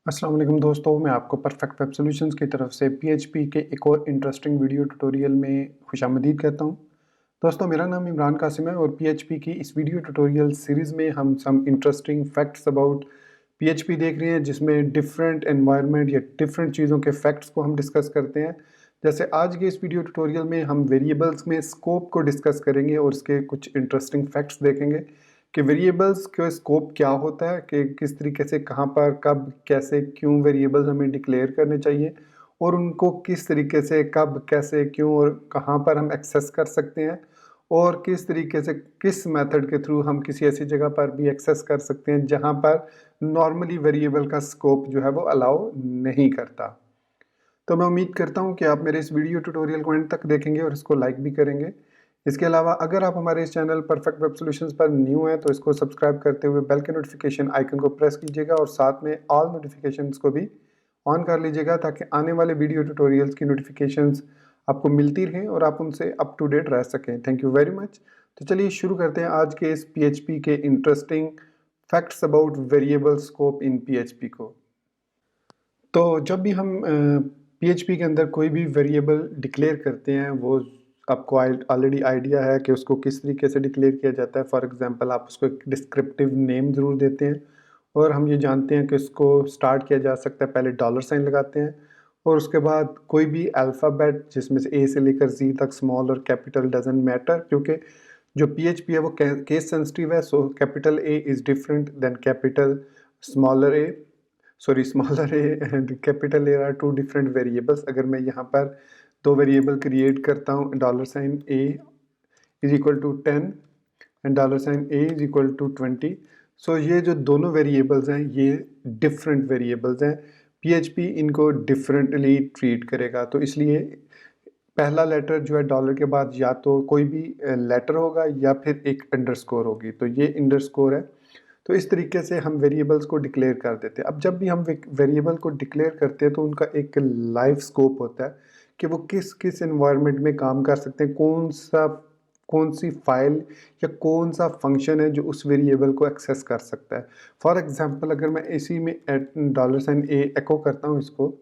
अस्सलाम वालेकुम दोस्तों, मैं आपको परफेक्ट वेब सॉल्यूशंस की तरफ से पीएचपी के एक और इंटरेस्टिंग वीडियो ट्यूटोरियल में खुशामदीद कहता हूं। दोस्तों, मेरा नाम इमरान कासिम है और पीएचपी की इस वीडियो ट्यूटोरियल सीरीज़ में हम some interesting facts about PHP देख रहे हैं, जिसमें डिफरेंट एनवायरनमेंट या डिफरेंट चीज़ों के फैक्ट्स को हम डिस्कस करते हैं। जैसे आज के इस वीडियो ट्यूटोरियल में हम वेरिएबल्स में स्कोप को डिस्कस करेंगे और इसके कुछ इंटरेस्टिंग फैक्ट्स देखेंगे कि वेरिएबल्स का स्कोप क्या होता है, कि किस तरीके से, कहाँ पर, कब, कैसे, क्यों वेरिएबल्स हमें डिक्लेयर करने चाहिए और उनको किस तरीके से, कब, कैसे, क्यों और कहाँ पर हम एक्सेस कर सकते हैं और किस तरीके से, किस मेथड के थ्रू हम किसी ऐसी जगह पर भी एक्सेस कर सकते हैं जहाँ पर नॉर्मली वेरिएबल का स्कोप जो है वो अलाउ नहीं करता। तो मैं उम्मीद करता हूँ कि आप मेरे इस वीडियो ट्यूटोरियल को एंड तक देखेंगे और इसको लाइक भी करेंगे। इसके अलावा अगर आप हमारे इस चैनल परफेक्ट वेब सॉल्यूशंस पर न्यू हैं तो इसको सब्सक्राइब करते हुए बेल के नोटिफिकेशन आइकन को प्रेस कीजिएगा और साथ में ऑल नोटिफिकेशंस को भी ऑन कर लीजिएगा, ताकि आने वाले वीडियो ट्यूटोरियल्स की नोटिफिकेशंस आपको मिलती रहें और आप उनसे अप टू डेट रह सकें। Thank you very much. तो चलिए शुरू करते हैं आज के इस पीएचपी के interesting facts about variable scope in PHP को। तो जब भी हम पीएचपी के अंदर कोई भी वेरिएबल डिक्लेयर करते हैं, वो आपको ऑलरेडी आइडिया है कि उसको किस तरीके से डिक्लेयर किया जाता है। फॉर एग्जांपल, आप उसको एक डिस्क्रिप्टिव नेम ज़रूर देते हैं और हम ये जानते हैं कि इसको स्टार्ट किया जा सकता है, पहले डॉलर साइन लगाते हैं और उसके बाद कोई भी अल्फ़ाबेट जिसमें से ए से लेकर जी तक, स्मॉल और कैपिटल डज़न्ट मैटर, क्योंकि जो पीएचपी है वो केस सेंसिटिव है। So capital A is different than capital smaller A, sorry smaller A and capital A are two different variables. अगर मैं यहाँ पर दो वेरिएबल क्रिएट करता हूँ, dollar sign A is equal to 10 and dollar sign A is equal to 20, so ये जो दोनों वेरिएबल्स हैं ये डिफरेंट वेरिएबल्स हैं। पीएचपी इनको डिफरेंटली ट्रीट करेगा, तो इसलिए पहला लेटर जो है डॉलर के बाद या तो कोई भी लेटर होगा या फिर एक अंडरस्कोर होगी, तो ये अंडरस्कोर है। तो इस तरीके से हम वेरिएबल्स को डिक्लेयर कर देते हैं। अब जब भी हम वेरिएबल को डिक्लेयर करते हैं तो उनका एक लाइफ स्कोप होता है कि वो किस किस एनवायरनमेंट में काम कर सकते हैं, कौन सी फाइल या कौन सा फंक्शन है जो उस वेरिएबल को एक्सेस कर सकता है। फॉर एग्जांपल, अगर मैं इसी में डॉलर साइन ए एको करता हूँ इसको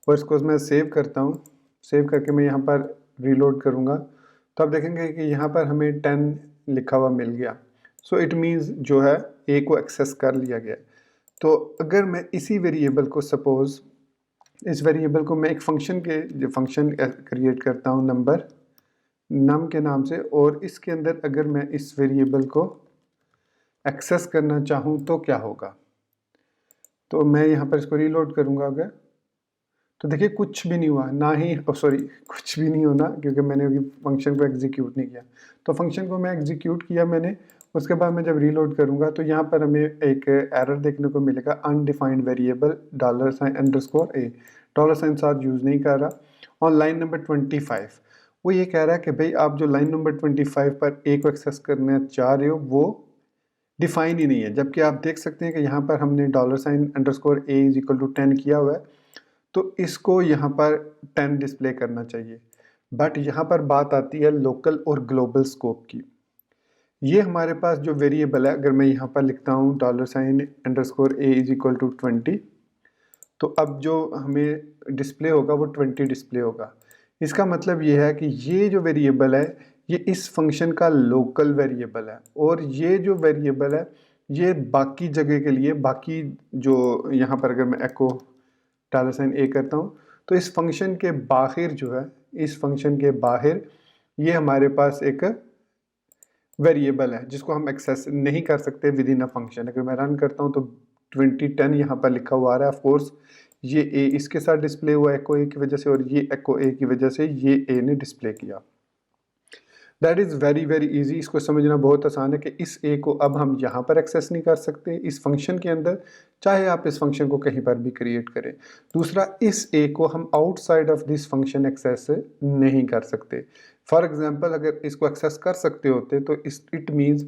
और इसको मैं सेव करता हूँ, सेव करके मैं यहाँ पर रीलोड करूँगा, तो आप देखेंगे कि यहाँ पर हमें 10 लिखा हुआ मिल गया। सो इट मीन्स जो है ए को एक्सेस कर लिया गया। तो अगर मैं इसी वेरिएबल को, सपोज इस वेरिएबल को मैं एक फंक्शन क्रिएट करता हूँ नंबर नम के नाम से, और इसके अंदर अगर मैं इस वेरिएबल को एक्सेस करना चाहूँ तो क्या होगा। तो मैं यहाँ पर इसको रीलोड करूँगा अगर, तो देखिए कुछ भी नहीं हुआ, ना ही सॉरी कुछ भी नहीं होना, क्योंकि मैंने अभी फंक्शन को एग्जीक्यूट नहीं किया। तो फंक्शन को मैं एग्जीक्यूट किया मैंने, उसके बाद मैं जब रीलोड करूँगा तो यहाँ पर हमें एक एरर देखने को मिलेगा, undefined variable dollar sign underscore A, dollar sign साथ यूज़ नहीं कर रहा। और लाइन नंबर 25 वो ये कह रहा है कि भाई आप जो लाइन नंबर 25 पर ए को एक्सेस करना चाह रहे हो वो डिफाइन ही नहीं है, जबकि आप देख सकते हैं कि यहाँ पर हमने dollar sign underscore A is equal to 10 किया हुआ है, तो इसको यहाँ पर 10 डिस्प्ले करना चाहिए। बट यहाँ पर बात आती है लोकल और ग्लोबल स्कोप की। ये हमारे पास जो वेरिएबल है, अगर मैं यहाँ पर लिखता हूँ dollar sign underscore A is equal to 20, तो अब जो हमें डिस्प्ले होगा वो 20 डिस्प्ले होगा। इसका मतलब ये है कि ये जो वेरिएबल है ये इस फंक्शन का लोकल वेरिएबल है, और ये जो वेरिएबल है ये बाकी जगह के लिए, बाकी जो यहाँ पर अगर मैं एको डॉलर साइन ए करता हूँ तो इस फंक्शन के बाहर जो है, इस फंक्शन के बाहर ये हमारे पास एक वेरिएबल है जिसको हम एक्सेस नहीं कर सकते विद इन अ फंक्शन। अगर मैं रन करता हूँ तो 2010 यहाँ पर लिखा हुआ आ रहा है। ऑफकोर्स ये ए इसके साथ डिस्प्ले हुआ एको ए की वजह से, और ये एको ए की वजह से ये ए ने डिस्प्ले किया। That is very very easy, इसको समझना बहुत आसान है कि इस ए को अब हम यहाँ पर एक्सेस नहीं कर सकते इस फंक्शन के अंदर, चाहे आप इस फंक्शन को कहीं पर भी क्रिएट करें। दूसरा, इस ए को हम outside of this function access नहीं कर सकते। फॉर एग्जांपल, अगर इसको एक्सेस कर सकते होते तो इट मीन्स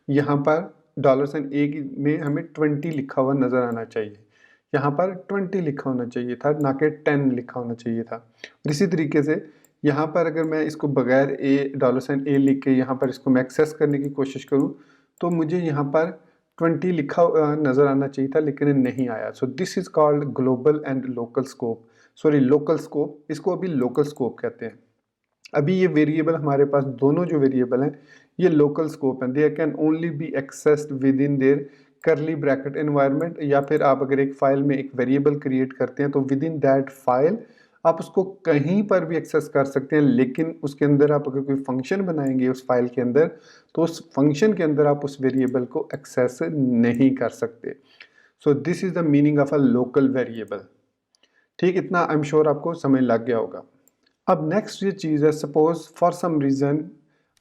यहाँ पर डॉलर साइन ए में हमें 20 लिखा हुआ नज़र आना चाहिए, यहाँ पर 20 लिखा होना चाहिए था, ना कि 10 लिखा होना चाहिए था। इसी तरीके से यहाँ पर अगर मैं इसको बगैर ए डॉलर साइन ए लिख के यहाँ पर इसको मैं एक्सेस करने की कोशिश करूँ तो मुझे यहाँ पर 20 लिखा नज़र आना चाहिए था, लेकिन नहीं आया। So this is called global and local scope, sorry local scope, इसको अभी लोकल स्कोप कहते हैं। अभी ये वेरिएबल हमारे पास दोनों जो वेरिएबल हैं ये लोकल स्कोप हैं, they can only B accessed with in their करली ब्रैकेट एनवायरनमेंट। या फिर आप अगर एक फाइल में एक वेरिएबल क्रिएट करते हैं तो विद इन दैट फाइल आप उसको कहीं पर भी एक्सेस कर सकते हैं, लेकिन उसके अंदर आप अगर कोई फंक्शन बनाएंगे उस फाइल के अंदर तो उस फंक्शन के अंदर आप उस वेरिएबल को एक्सेस नहीं कर सकते। So this is the meaning of a local variable. ठीक, इतना आई एम श्योर आपको समझ लग गया होगा। अब नेक्स्ट ये चीज़ है, सपोज फॉर सम रीज़न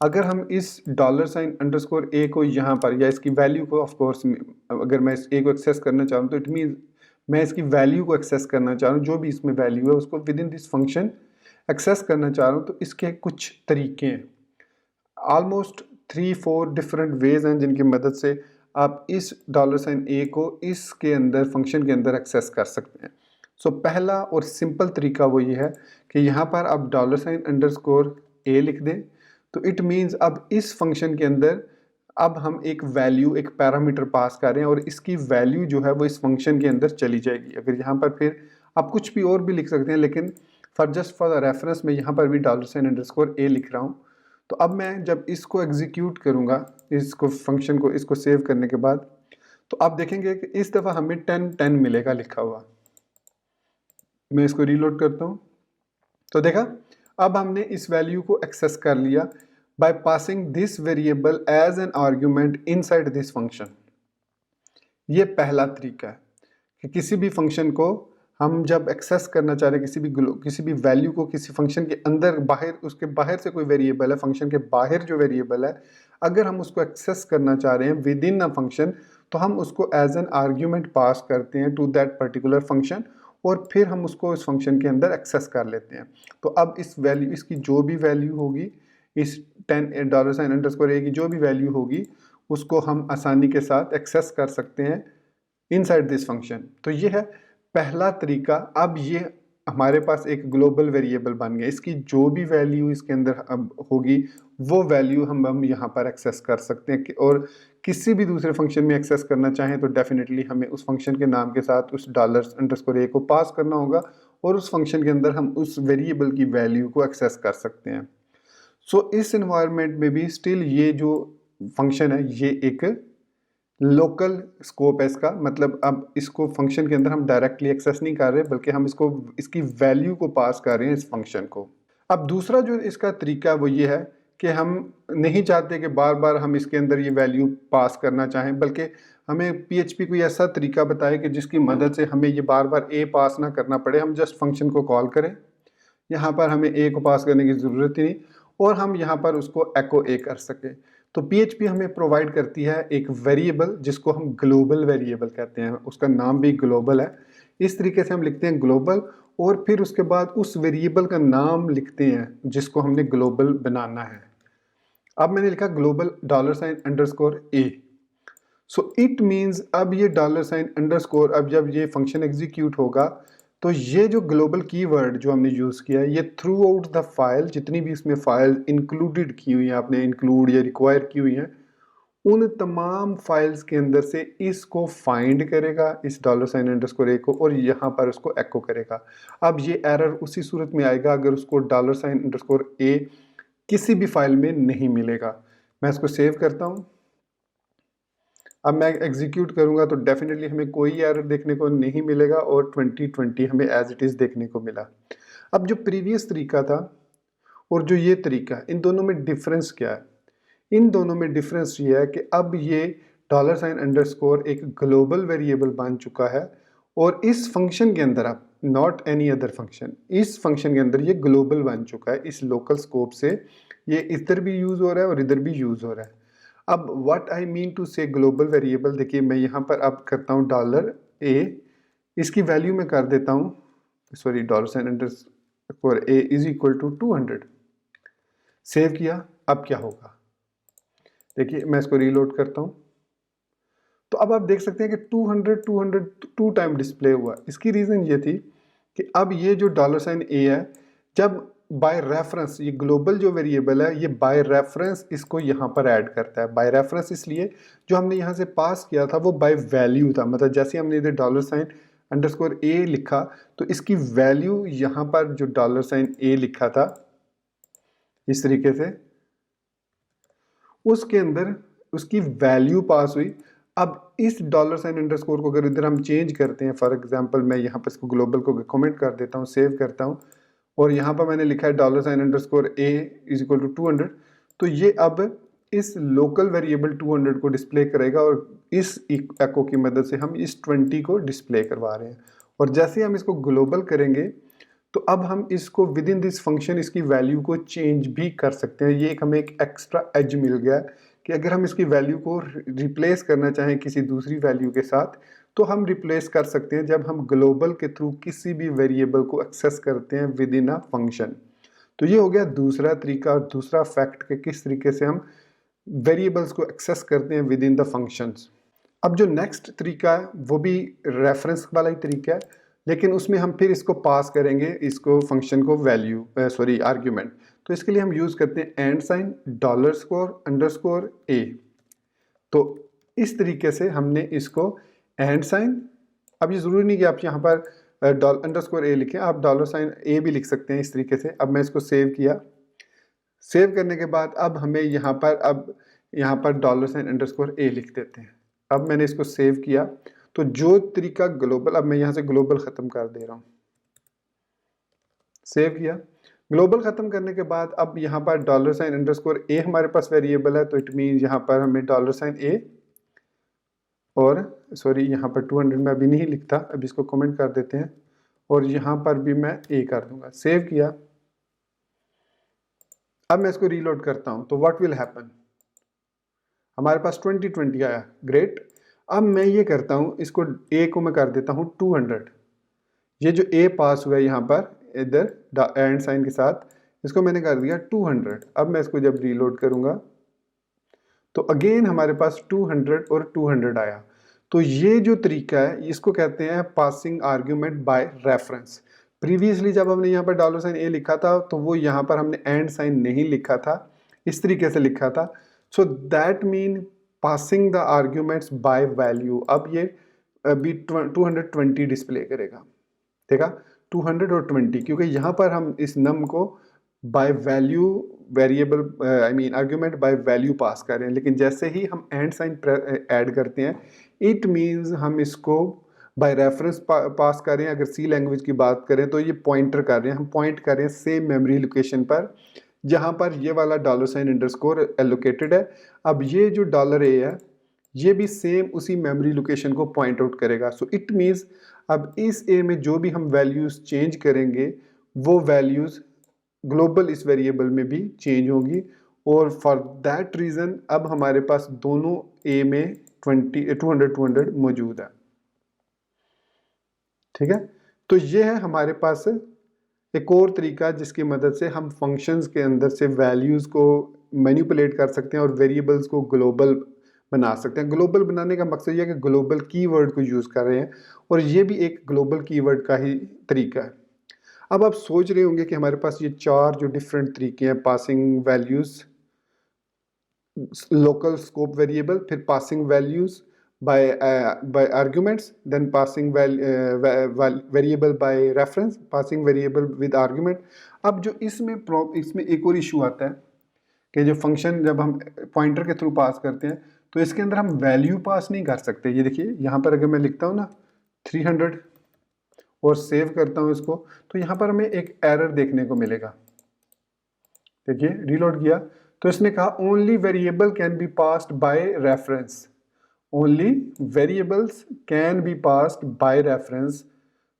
अगर हम इस $_ को यहाँ पर या इसकी वैल्यू को, ऑफ कोर्स अगर मैं इस ए को एक्सेस करना चाह रहा हूँ तो इट मीन मैं इसकी वैल्यू को एक्सेस करना चाह रहा हूँ, जो भी इसमें वैल्यू है उसको within this function access करना चाह रहा हूँ। तो इसके कुछ तरीके हैं, ऑलमोस्ट 3-4 डिफरेंट वेज हैं जिनकी मदद से आप इस $_ को इसके अंदर फंक्शन के अंदर एक्सेस कर सकते हैं। सो पहला और सिंपल तरीका वो ये है कि यहाँ पर आप $_ लिख दें, तो इट मीन्स अब इस फंक्शन के अंदर अब हम एक वैल्यू, एक पैरामीटर पास कर रहे हैं और इसकी वैल्यू जो है वो इस फंक्शन के अंदर चली जाएगी। अगर यहाँ पर फिर आप कुछ भी और भी लिख सकते हैं, लेकिन फॉर रेफरेंस में यहाँ पर भी $_ लिख रहा हूँ। तो अब मैं जब इसको एग्जीक्यूट करूँगा, इसको फंक्शन को, इसको सेव करने के बाद, तो आप देखेंगे कि इस दफ़ा हमें 10 मिलेगा लिखा हुआ। मैं इसको रीलोड करता हूँ तो देखा अब हमने इस वैल्यू को एक्सेस कर लिया by passing this variable as an argument inside this function. ये पहला तरीका है कि किसी भी फंक्शन को हम जब एक्सेस करना चाह रहे हैं, किसी भी वैल्यू को किसी फंक्शन के अंदर, बाहर, उसके बाहर से कोई वेरिएबल है, फंक्शन के बाहर जो वेरिएबल है, अगर हम उसको एक्सेस करना चाह रहे हैं विद इन अ फंक्शन तो हम उसको एज एन आर्ग्यूमेंट पास करते हैं टू दैट पर्टिकुलर फंक्शन और फिर हम उसको इस फंक्शन के अंदर एक्सेस कर लेते हैं। तो अब इस वैल्यू, इसकी जो भी वैल्यू होगी, इस $_ की जो भी वैल्यू होगी उसको हम आसानी के साथ एक्सेस कर सकते हैं इनसाइड दिस फंक्शन। तो ये है पहला तरीका। अब ये हमारे पास एक ग्लोबल वेरिएबल बन गया, इसकी जो भी वैल्यू इसके अंदर अब होगी वो वैल्यू हम यहाँ पर एक्सेस कर सकते हैं और किसी भी दूसरे फंक्शन में एक्सेस करना चाहें तो डेफिनेटली हमें उस फंक्शन के नाम के साथ उस $_ को पास करना होगा और उस फंक्शन के अंदर हम उस वेरिएबल की वैल्यू को एक्सेस कर सकते हैं। सो इस इन्वायरमेंट में भी स्टिल ये जो फंक्शन है ये एक लोकल स्कोप है इसका, मतलब अब इसको फंक्शन के अंदर हम डायरेक्टली एक्सेस नहीं कर रहे बल्कि हम इसको, इसकी वैल्यू को पास कर रहे हैं इस फंक्शन को। अब दूसरा जो इसका तरीका वो ये है कि हम नहीं चाहते कि बार बार हम इसके अंदर ये वैल्यू पास करना चाहें, बल्कि हमें PHP कोई ऐसा तरीका बताए कि जिसकी मदद से हमें ये बार बार ए पास ना करना पड़े, हम जस्ट फंक्शन को कॉल करें, यहाँ पर हमें ए को पास करने की ज़रूरत ही नहीं और हम यहाँ पर उसको एको ए कर सकें। तो PHP हमें प्रोवाइड करती है एक वेरिएबल जिसको हम ग्लोबल वेरिएबल कहते हैं, उसका नाम भी ग्लोबल है। इस तरीके से हम लिखते हैं ग्लोबल और फिर उसके बाद उस वेरिएबल का नाम लिखते हैं जिसको हमने ग्लोबल बनाना है। अब मैंने लिखा ग्लोबल $_ सो इट मीन्स अब ये $_ अब जब ये फंक्शन एग्जीक्यूट होगा तो ये जो ग्लोबल कीवर्ड जो हमने यूज़ किया है ये थ्रू आउट द फाइल, जितनी भी इसमें फाइल इंक्लूडेड की हुई हैं, आपने इंक्लूड या रिक्वायर की हुई हैं, उन तमाम फाइल्स के अंदर से इसको फाइंड करेगा इस $_ को और यहाँ पर उसको एको करेगा। अब ये एरर उसी सूरत में आएगा अगर उसको $_ किसी भी फाइल में नहीं मिलेगा। मैं इसको सेव करता हूँ। अब मैं एग्जीक्यूट करूँगा तो डेफिनेटली हमें कोई एरर देखने को नहीं मिलेगा और 2020 हमें एज इट इज़ देखने को मिला। अब जो प्रीवियस तरीका था और जो ये तरीका है, इन दोनों में डिफरेंस क्या है? इन दोनों में डिफरेंस ये है कि अब ये $_ एक ग्लोबल वेरिएबल बन चुका है और इस फंक्शन के अंदर आप, नॉट एनी अदर फंक्शन, इस फंक्शन के अंदर ये ग्लोबल बन चुका है। इस लोकल स्कोप से ये इधर भी यूज़ हो रहा है और इधर भी यूज़ हो रहा है। अब व्हाट आई मीन टू से ग्लोबल वेरिएबल, देखिए मैं यहाँ पर अब करता हूँ $A, इसकी वैल्यू में कर देता हूँ, sorry $_ is equal to 200। Save किया, अब क्या होगा देखिए, मैं इसको रीलोड करता हूँ तो अब आप देख सकते हैं कि 200 2 टाइम डिस्प्ले हुआ। इसकी रीज़न ये थी कि अब ये जो $A है, जब बाय रेफरेंस, ये ग्लोबल जो वेरिएबल है ये बाय रेफरेंस इसको यहाँ पर ऐड करता है। बाय रेफरेंस इसलिए जो हमने यहाँ से पास किया था वो बाय वैल्यू था, मतलब जैसे हमने इधर $_ a लिखा तो इसकी वैल्यू यहाँ पर जो $a लिखा था इस तरीके से उसके अंदर उसकी वैल्यू पास हुई। अब इस $_ को अगर इधर हम चेंज करते हैं, फॉर एग्जांपल मैं यहाँ पर इसको ग्लोबल को कमेंट कर देता हूँ, सेव करता हूँ और यहाँ पर मैंने लिखा है $_ a = 200, तो ये अब इस लोकल वेरिएबल 200 को डिस्प्ले करेगा और इस एको की मदद से हम इस 20 को डिस्प्ले करवा रहे हैं। और जैसे हम इसको ग्लोबल करेंगे तो अब हम इसको विद इन दिस फंक्शन इसकी वैल्यू को चेंज भी कर सकते हैं। ये हमें एक एक्स्ट्रा एज मिल गया कि अगर हम इसकी वैल्यू को रिप्लेस करना चाहें किसी दूसरी वैल्यू के साथ तो हम रिप्लेस कर सकते हैं जब हम ग्लोबल के थ्रू किसी भी वेरिएबल को एक्सेस करते हैं विद इन अ फंक्शन। तो ये हो गया दूसरा तरीका और दूसरा फैक्ट कि किस तरीके से हम वेरिएबल्स को एक्सेस करते हैं विद इन द फंक्शंस। अब जो नेक्स्ट तरीका है वो भी रेफरेंस वाला ही तरीका है, लेकिन उसमें हम फिर इसको पास करेंगे, इसको फंक्शन को वैल्यू आर्ग्यूमेंट। तो इसके लिए हम यूज़ करते हैं एंड साइन $_a। तो इस तरीके से हमने इसको एंड साइन, अब ये ज़रूरी नहीं कि आप यहाँ पर $_ लिखें, आप $a भी लिख सकते हैं इस तरीके से। अब मैं इसको सेव किया, सेव करने के बाद अब हमें यहाँ पर $_ लिख देते हैं। अब मैंने इसको सेव किया तो जो तरीका ग्लोबल, अब मैं यहाँ से ग्लोबल ख़त्म कर दे रहा हूँ, सेव किया। ग्लोबल ख़त्म करने के बाद अब यहाँ पर $_ a हमारे पास वेरिएबल है, तो इट मीन यहाँ पर हमें $_ a और यहाँ पर 200 में अभी नहीं लिखता, अब इसको कमेंट कर देते हैं और यहाँ पर भी मैं a कर दूंगा। सेव किया, अब मैं इसको रीलोड करता हूँ तो व्हाट विल हैपन, हमारे पास 2020 आया, ग्रेट। अब मैं ये करता हूँ, इसको a को मैं कर देता हूँ 200। ये जो a पास हुआ है यहाँ पर इधर एंड साइन के साथ, इसको मैंने कर दिया 200। अब मैं इसको जब रीलोड करूँगा तो अगेन हमारे पास 200 और 200 आया। तो ये जो तरीका है इसको कहते हैं passing argument by reference. Previously जब हमने यहाँ पर $a लिखा था तो वो यहाँ पर हमने एंड साइन नहीं लिखा था, इस तरीके से लिखा था। So that mean passing the arguments by value. अब ये अभी 220 डिस्प्ले करेगा, देखा 200 और 20, क्योंकि यहाँ पर हम इस नम को by value variable argument by value pass कर रहे हैं। लेकिन जैसे ही हम एंड साइन ऐड करते हैं इट मीन्स हम इसको बाय रेफरेंस पास कर रहे हैं। अगर सी लैंग्वेज की बात करें तो ये पॉइंटर कर रहे हैं, हम पॉइंट कर रहे हैं सेम मेमोरी लोकेशन पर जहाँ पर ये वाला $_ एलोकेटेड है। अब ये जो $a है ये भी सेम उसी मेमोरी लोकेशन को पॉइंट आउट करेगा। सो इट मीन्स अब इस a में जो भी हम वैल्यूज़ चेंज करेंगे वो वैल्यूज़ ग्लोबल इस वेरिएबल में भी चेंज होंगी, और फॉर दैट रीज़न अब हमारे पास दोनों a में 200 मौजूद है। ठीक है, तो ये है हमारे पास एक और तरीका जिसकी मदद से हम फंक्शंस के अंदर से वैल्यूज़ को मैनिपुलेट कर सकते हैं और वेरिएबल्स को ग्लोबल बना सकते हैं। ग्लोबल बनाने का मकसद ये है कि ग्लोबल कीवर्ड को यूज़ कर रहे हैं और ये भी एक ग्लोबल कीवर्ड का ही तरीका है। अब आप सोच रहे होंगे कि हमारे पास ये 4 जो डिफरेंट तरीके हैं, passing values, local scope variable, फिर passing values by arguments, then passing variable by reference, passing variable with argument। अब जो इसमें एक और इशू आता है कि जो फंक्शन जब हम पॉइंटर के थ्रू पास करते हैं तो इसके अंदर हम वैल्यू पास नहीं कर सकते। ये देखिए यहाँ पर अगर मैं लिखता हूँ ना 300 और सेव करता हूँ इसको तो यहाँ पर हमें एक एरर देखने को मिलेगा। देखिए रीलोड किया तो इसने कहा only variable can be passed by reference, only variables can be passed by reference.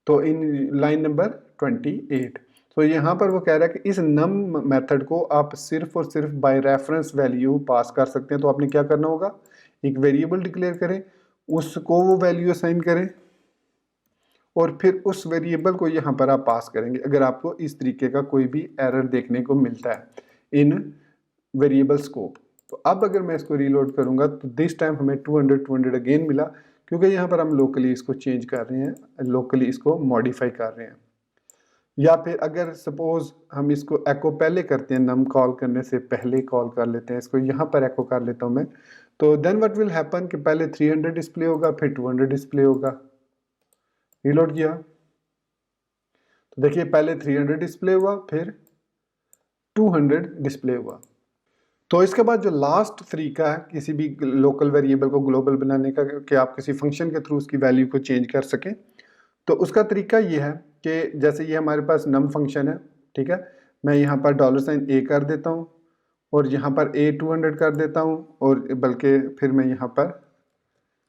तो इन लाइन नंबर 28 तो यहाँ पर वो कह रहा है कि इस नम मेथड को आप सिर्फ और सिर्फ बाय रेफरेंस वैल्यू पास कर सकते हैं। तो आपने क्या करना होगा, एक वेरिएबल डिक्लेयर करें, उसको वो वैल्यू असाइन करें और फिर उस वेरिएबल को यहाँ पर आप पास करेंगे अगर आपको इस तरीके का कोई भी एरर देखने को मिलता है इन वेरिएबल स्कोप। तो अब अगर मैं इसको रीलोड करूंगा तो दिस टाइम हमें 200 अगेन मिला, क्योंकि यहाँ पर हम लोकली इसको चेंज कर रहे हैं, लोकली इसको मॉडिफाई कर रहे हैं। या फिर अगर सपोज हम इसको एको पहले करते हैं, नम कॉल करने से पहले कॉल कर लेते हैं, इसको यहाँ पर एको कर लेता हूँ मैं, तो देन व्हाट विल हैपन कि पहले 300 डिस्प्ले होगा, फिर 200 डिस्प्ले होगा। रीलोड किया तो देखिए पहले 300 डिस्प्ले हुआ, फिर 200 डिस्प्ले हुआ। तो इसके बाद जो लास्ट तरीका है किसी भी लोकल वेरिएबल को ग्लोबल बनाने का कि आप किसी फंक्शन के थ्रू उसकी वैल्यू को चेंज कर सकें, तो उसका तरीका ये है कि जैसे ये हमारे पास नम फंक्शन है, ठीक है, मैं यहाँ पर $a कर देता हूँ और यहाँ पर a 200 कर देता हूँ, और बल्कि फिर मैं यहाँ पर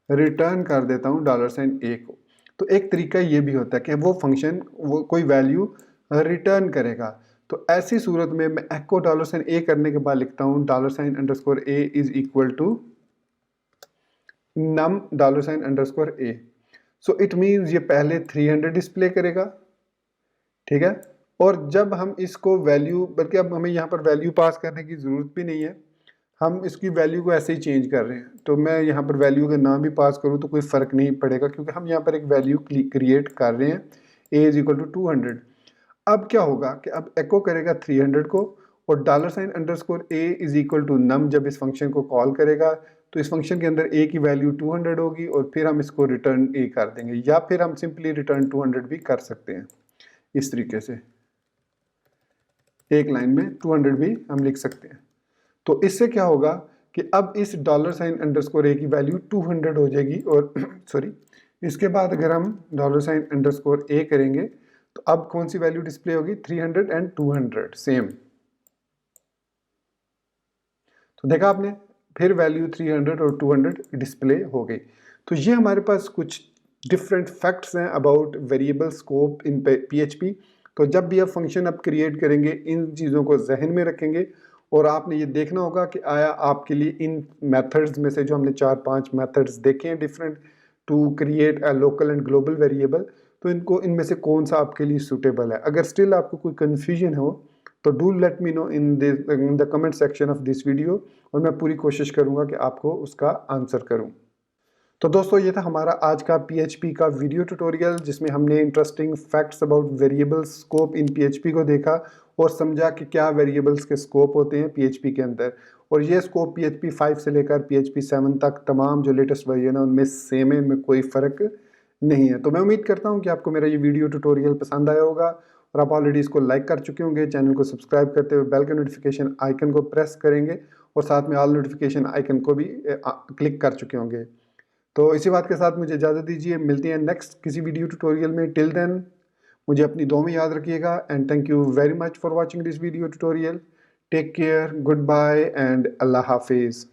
रिटर्न कर देता हूँ $a को। तो एक तरीका ये भी होता है कि वो फंक्शन वो कोई वैल्यू रिटर्न करेगा। तो ऐसी सूरत में मैं एको $a करने के बाद लिखता हूँ $_a is equal to num $_a। So it means ये पहले 300 डिस्प्ले करेगा, ठीक है, और जब हम इसको वैल्यू, बल्कि अब हमें यहाँ पर वैल्यू पास करने की ज़रूरत भी नहीं है, हम इसकी वैल्यू को ऐसे ही चेंज कर रहे हैं। तो मैं यहाँ पर वैल्यू का नाम भी पास करूँ तो कोई फ़र्क नहीं पड़ेगा, क्योंकि हम यहाँ पर एक वैल्यू क्रिएट कर रहे हैं, a इज इक्वल टू 200। अब क्या होगा कि अब एको करेगा 300 को, और $_a इज इक्वल टू नम जब इस फंक्शन को कॉल करेगा तो इस फंक्शन के अंदर a की वैल्यू 200 होगी, और फिर हम इसको रिटर्न a कर देंगे, या फिर हम सिंपली रिटर्न 200 भी कर सकते हैं। इस तरीके से एक लाइन में 200 भी हम लिख सकते हैं। तो इससे क्या होगा कि अब इस $_a की वैल्यू 200 हो जाएगी, और सॉरी, इसके बाद अगर हम $_a करेंगे तो अब कौन सी वैल्यू डिस्प्ले होगी, 300 एंड 200 सेम। तो देखा आपने, फिर वैल्यू 300 और 200 डिस्प्ले हो गई। तो ये हमारे पास कुछ डिफरेंट फैक्ट्स हैं about variable scope in PHP। तो जब भी आप फंक्शन आप क्रिएट करेंगे इन चीज़ों को जहन में रखेंगे, और आपने ये देखना होगा कि आया आपके लिए इन मेथड्स में से जो हमने 4-5 मेथड्स देखे हैं different to create a local and global variable, तो इनको इनमें से कौन सा आपके लिए सूटेबल है। अगर स्टिल आपको कोई कन्फ्यूजन हो तो do let me know in the comment section of this video, और मैं पूरी कोशिश करूँगा कि आपको उसका आंसर करूँ। तो दोस्तों ये था हमारा आज का PHP का वीडियो ट्यूटोरियल, जिसमें हमने interesting facts about variable scope in PHP को देखा और समझा कि क्या वेरिएबल्स के स्कोप होते हैं PHP के अंदर। और ये स्कोप PHP 5 से लेकर PHP 7 तक तमाम जो लेटेस्ट वर्जन है उनमें सेम है, इनमें कोई फ़र्क नहीं है। तो मैं उम्मीद करता हूँ कि आपको मेरा ये वीडियो ट्यूटोरियल पसंद आया होगा, और आप ऑलरेडी इसको लाइक कर चुके होंगे। चैनल को सब्सक्राइब करते हुए बेल के नोटिफिकेशन आइकन को प्रेस करेंगे, और साथ में ऑल नोटिफिकेशन आइकन को भी क्लिक कर चुके होंगे। तो इसी बात के साथ मुझे इजाज़त दीजिए, मिलते हैं नेक्स्ट किसी वीडियो ट्यूटोरियल में। टिल देन मुझे अपनी दुआ में याद रखिएगा, and thank you very much for watching this video tutorial. Take care, good bye एंड अल्लाह हाफिज़।